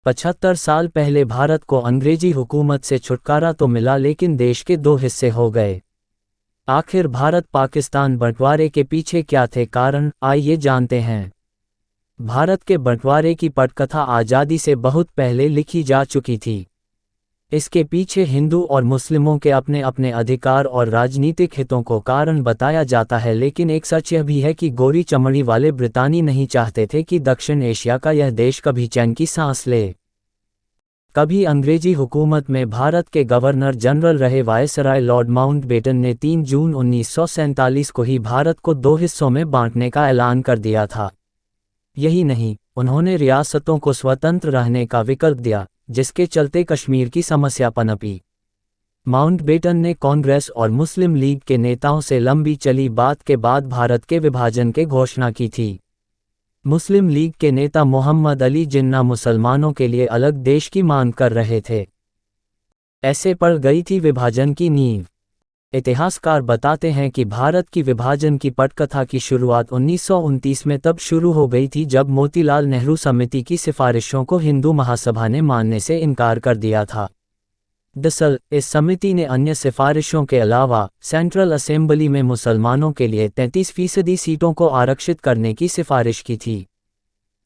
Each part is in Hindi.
75 साल पहले भारत को अंग्रेजी हुकूमत से छुटकारा तो मिला, लेकिन देश के दो हिस्से हो गए। आखिर भारत पाकिस्तान बंटवारे के पीछे क्या थे कारण, आइए जानते हैं। भारत के बंटवारे की पटकथा आज़ादी से बहुत पहले लिखी जा चुकी थी। इसके पीछे हिंदू और मुस्लिमों के अपने अपने अधिकार और राजनीतिक हितों को कारण बताया जाता है, लेकिन एक सच यह भी है कि गोरी चमड़ी वाले ब्रितानी नहीं चाहते थे कि दक्षिण एशिया का यह देश कभी चैन की सांस ले। कभी अंग्रेजी हुकूमत में भारत के गवर्नर जनरल रहे वायसराय लॉर्ड माउंटबेटन ने 3 जून 1947 को ही भारत को दो हिस्सों में बांटने का ऐलान कर दिया था। यही नहीं, उन्होंने रियासतों को स्वतंत्र रहने का विकल्प दिया, जिसके चलते कश्मीर की समस्या पनपी। माउंटबेटन ने कांग्रेस और मुस्लिम लीग के नेताओं से लंबी चली बात के बाद भारत के विभाजन की घोषणा की थी। मुस्लिम लीग के नेता मोहम्मद अली जिन्ना मुसलमानों के लिए अलग देश की मांग कर रहे थे। ऐसे पड़ गई थी विभाजन की नींव। इतिहासकार बताते हैं कि भारत की विभाजन की पटकथा की शुरुआत 1929 में तब शुरू हो गई थी जब मोतीलाल नेहरू समिति की सिफारिशों को हिंदू महासभा ने मानने से इनकार कर दिया था। दरअसल इस समिति ने अन्य सिफारिशों के अलावा सेंट्रल असेंबली में मुसलमानों के लिए 33% सीटों को आरक्षित करने की सिफारिश की थी।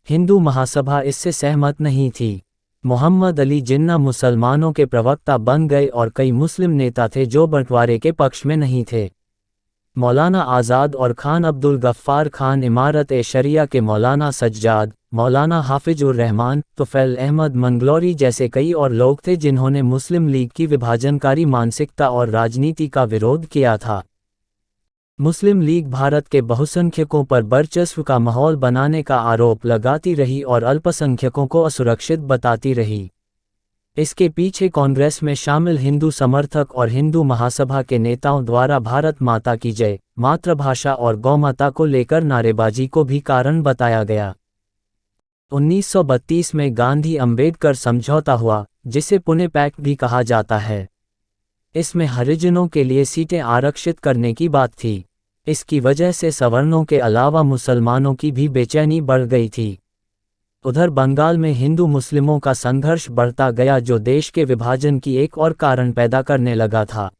हिंदू महासभा इससे सहमत नहीं थी। मोहम्मद अली जिन्ना मुसलमानों के प्रवक्ता बन गए और कई मुस्लिम नेता थे जो बंटवारे के पक्ष में नहीं थे। मौलाना आज़ाद और खान अब्दुल गफ्फार खान, इमारत-ए-शरिया के मौलाना सज्जाद, मौलाना हाफिजुर रहमान, तुफैल अहमद मंगलौरी जैसे कई और लोग थे जिन्होंने मुस्लिम लीग की विभाजनकारी मानसिकता और राजनीति का विरोध किया था। मुस्लिम लीग भारत के बहुसंख्यकों पर वर्चस्व का माहौल बनाने का आरोप लगाती रही और अल्पसंख्यकों को असुरक्षित बताती रही। इसके पीछे कांग्रेस में शामिल हिंदू समर्थक और हिंदू महासभा के नेताओं द्वारा भारत माता की जय, मातृभाषा और गौमाता को लेकर नारेबाजी को भी कारण बताया गया। 1932 में गांधी अंबेडकर समझौता हुआ, जिसे पुणे पैक्ट भी कहा जाता है। इसमें हरिजनों के लिए सीटें आरक्षित करने की बात थी। इसकी वजह से सवर्णों के अलावा मुसलमानों की भी बेचैनी बढ़ गई थी। उधर बंगाल में हिंदू मुस्लिमों का संघर्ष बढ़ता गया, जो देश के विभाजन की एक और कारण पैदा करने लगा था।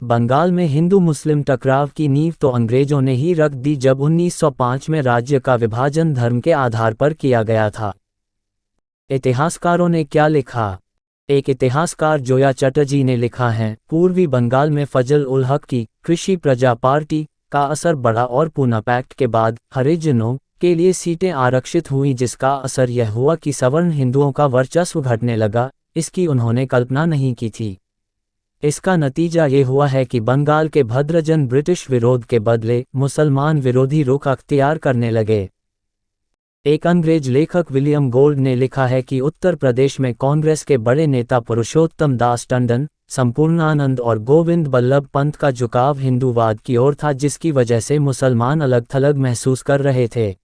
बंगाल में हिंदू मुस्लिम टकराव की नींव तो अंग्रेजों ने ही रख दी जब 1905 में राज्य का विभाजन धर्म के आधार पर किया गया था। इतिहासकारों ने क्या लिखा? एक इतिहासकार जोया चटर्जी ने लिखा है, पूर्वी बंगाल में फजल उल हक की कृषि प्रजा पार्टी का असर बढ़ा और पूना पैक्ट के बाद हरिजनों के लिए सीटें आरक्षित हुई, जिसका असर यह हुआ कि सवर्ण हिंदुओं का वर्चस्व घटने लगा। इसकी उन्होंने कल्पना नहीं की थी। इसका नतीजा ये हुआ है कि बंगाल के भद्रजन ब्रिटिश विरोध के बदले मुसलमान विरोधी रुख अख्तियार करने लगे। एक अंग्रेज लेखक विलियम गोल्ड ने लिखा है कि उत्तर प्रदेश में कांग्रेस के बड़े नेता पुरुषोत्तम दास टंडन, संपूर्णानंद और गोविंद बल्लभ पंत का झुकाव हिंदूवाद की ओर था, जिसकी वजह से मुसलमान अलग थलग महसूस कर रहे थे।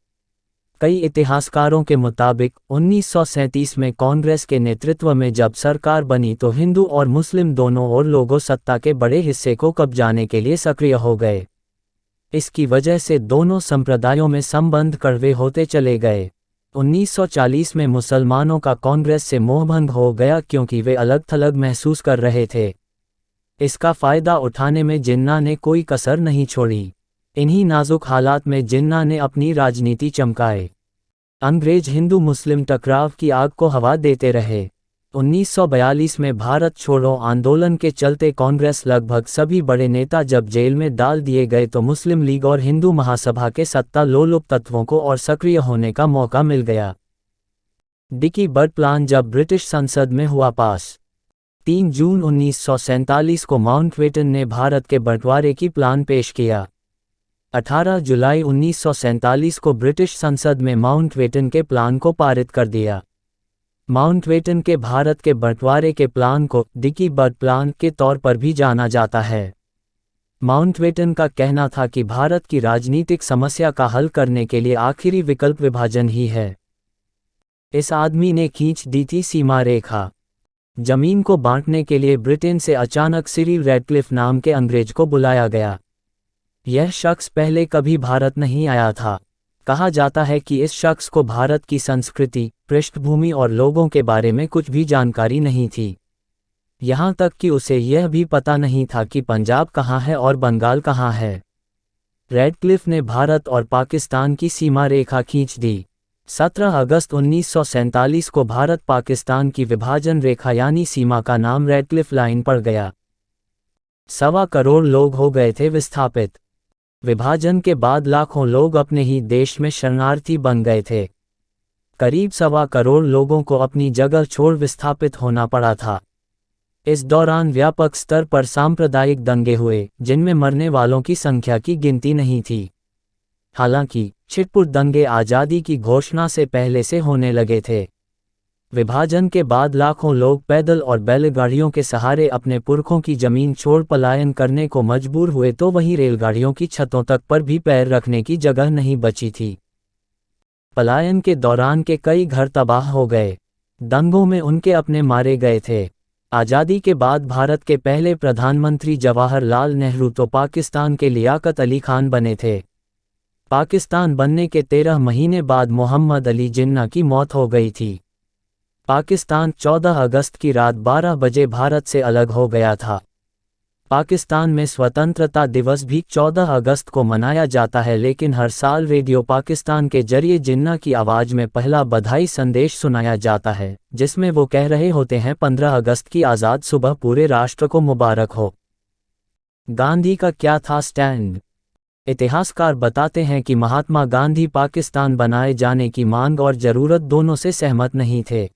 कई इतिहासकारों के मुताबिक 1937 में कांग्रेस के नेतृत्व में जब सरकार बनी तो हिंदू और मुस्लिम दोनों और लोगों सत्ता के बड़े हिस्से को कब्जाने के लिए सक्रिय हो गए। इसकी वजह से दोनों संप्रदायों में संबंध कड़वे होते चले गए। 1940 में मुसलमानों का कांग्रेस से मोहभंग हो गया क्योंकि वे अलग थलग महसूस कर रहे थे। इसका फायदा उठाने में जिन्ना ने कोई कसर नहीं छोड़ी। इन्हीं नाजुक हालात में जिन्ना ने अपनी राजनीति चमकाए। अंग्रेज हिंदू मुस्लिम टकराव की आग को हवा देते रहे। 1942 में भारत छोड़ो आंदोलन के चलते कांग्रेस लगभग सभी बड़े नेता जब जेल में डाल दिए गए तो मुस्लिम लीग और हिंदू महासभा के सत्ता लोलुप तत्वों को और सक्रिय होने का मौका मिल गया। डिकी बर्ड प्लान जब ब्रिटिश संसद में हुआ पास। 3 जून 1947 को माउंटबेटन ने भारत के बंटवारे की प्लान पेश किया। 18 जुलाई 1947 को ब्रिटिश संसद में माउंटबेटन के प्लान को पारित कर दिया। माउंटबेटन के भारत के बंटवारे के प्लान को डिकी बर्ड प्लान के तौर पर भी जाना जाता है। माउंटबेटन का कहना था कि भारत की राजनीतिक समस्या का हल करने के लिए आखिरी विकल्प विभाजन ही है। इस आदमी ने खींच दी थी सीमा रेखा। जमीन को बांटने के लिए ब्रिटेन से अचानक सिरिल रैडक्लिफ नाम के अंग्रेज को बुलाया गया। यह शख्स पहले कभी भारत नहीं आया था। कहा जाता है कि इस शख्स को भारत की संस्कृति, पृष्ठभूमि और लोगों के बारे में कुछ भी जानकारी नहीं थी। यहाँ तक कि उसे यह भी पता नहीं था कि पंजाब कहाँ है और बंगाल कहाँ है। रैडक्लिफ ने भारत और पाकिस्तान की सीमा रेखा खींच दी। 17 अगस्त 1947 को भारत पाकिस्तान की विभाजन रेखा यानी सीमा का नाम रैडक्लिफ लाइन पड़ गया। 1.25 करोड़ लोग हो गए थे विस्थापित। विभाजन के बाद लाखों लोग अपने ही देश में शरणार्थी बन गए थे। करीब 1.25 करोड़ लोगों को अपनी जगह छोड़ विस्थापित होना पड़ा था। इस दौरान व्यापक स्तर पर सांप्रदायिक दंगे हुए, जिनमें मरने वालों की संख्या की गिनती नहीं थी। हालांकि छिटपुट दंगे आज़ादी की घोषणा से पहले से होने लगे थे। विभाजन के बाद लाखों लोग पैदल और बैलगाड़ियों के सहारे अपने पुरखों की जमीन छोड़ पलायन करने को मजबूर हुए, तो वहीं रेलगाड़ियों की छतों तक पर भी पैर रखने की जगह नहीं बची थी। पलायन के दौरान के कई घर तबाह हो गए। दंगों में उनके अपने मारे गए थे। आज़ादी के बाद भारत के पहले प्रधानमंत्री जवाहरलाल नेहरू तो पाकिस्तान के लियाकत अली खान बने थे। पाकिस्तान बनने के 13 महीने बाद मोहम्मद अली जिन्ना की मौत हो गई थी। पाकिस्तान 14 अगस्त की रात 12 बजे भारत से अलग हो गया था। पाकिस्तान में स्वतंत्रता दिवस भी 14 अगस्त को मनाया जाता है, लेकिन हर साल रेडियो पाकिस्तान के जरिए जिन्ना की आवाज़ में पहला बधाई संदेश सुनाया जाता है, जिसमें वो कह रहे होते हैं 15 अगस्त की आज़ाद सुबह पूरे राष्ट्र को मुबारक हो। गांधी का क्या था स्टैंड? इतिहासकार बताते हैं कि महात्मा गांधी पाकिस्तान बनाए जाने की मांग और ज़रूरत दोनों से सहमत नहीं थे।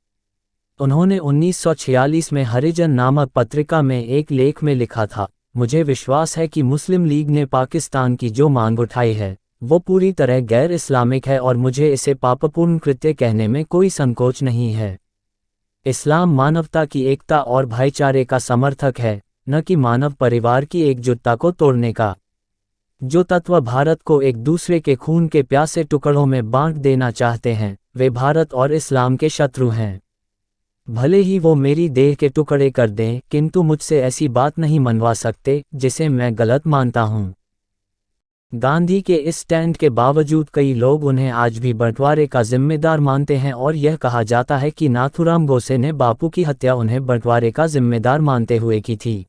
उन्होंने 1946 में हरिजन नामक पत्रिका में एक लेख में लिखा था, मुझे विश्वास है कि मुस्लिम लीग ने पाकिस्तान की जो मांग उठाई है वो पूरी तरह गैर इस्लामिक है और मुझे इसे पापपूर्ण कृत्य कहने में कोई संकोच नहीं है। इस्लाम मानवता की एकता और भाईचारे का समर्थक है, न कि मानव परिवार की एकजुटता को तोड़ने का। जो तत्व भारत को एक दूसरे के खून के प्यासे टुकड़ों में बांट देना चाहते हैं, वे भारत और इस्लाम के शत्रु हैं। भले ही वो मेरी देह के टुकड़े कर दें, किंतु मुझसे ऐसी बात नहीं मनवा सकते जिसे मैं गलत मानता हूँ। गांधी के इस स्टैंड के बावजूद कई लोग उन्हें आज भी बंटवारे का जिम्मेदार मानते हैं और यह कहा जाता है कि नाथूराम गोडसे ने बापू की हत्या उन्हें बंटवारे का जिम्मेदार मानते हुए की थी।